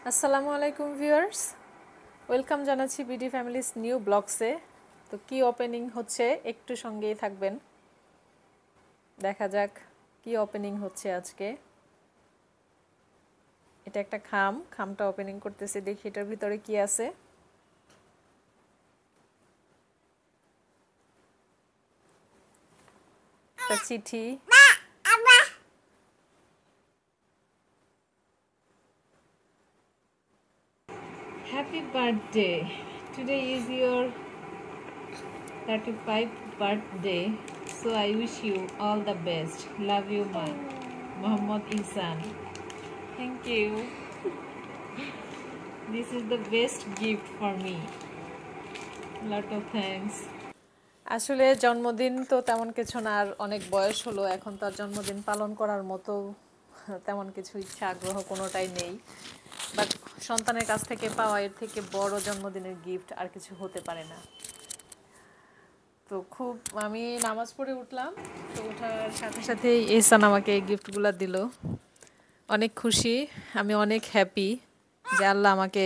আসসালামু আলাইকুম viewers, welcome জানাচ্ছি বিডি ফ্যামিলিস নিউ ব্লগসে। তো কি ওপেনিং হচ্ছে একটু সঙ্গেই থাকবেন, দেখা যাক কি ওপেনিং হচ্ছে আজকে। এটা একটা খামটা ওপেনিং করতেছি, দেখি এটার ভিতরে কি আছে। একটা চিঠি। Happy birthday, today is your 35th birthday, so I wish you all the best. Love you, ma. Muhammad Ihsan. Thank you. This is the best gift for me. Lot of thanks. আসলে জন্মদিন তো তেমন কিছু না, আর অনেক বয়স হলো, এখন তার জন্মদিন পালন করার মতো তেমন কিছু ইচ্ছা আগ্রহ কোনোটাই নেই। বাট সন্তানের কাছ থেকে পাওয়া এর থেকে বড় জন্মদিনের গিফট আর কিছু হতে পারে না। তো আমি নামাজ পড়ে উঠলাম, তো ওঠার সাথে সাথেই এহসান আমাকে এই গিফটগুলো দিল। অনেক খুশি, আমি অনেক হ্যাপি যে আল্লাহ আমাকে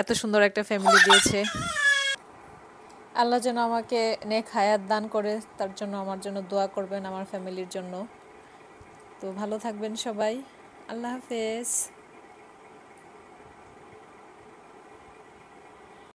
এত সুন্দর একটা ফ্যামিলি দিয়েছে। আল্লাহ যেন আমাকে নেক হায়াত দান করে, তার জন্য আমার জন্য দোয়া করবেন, আমার ফ্যামিলির জন্য। তো ভালো থাকবেন সবাই, আল্লাহ হাফেজ।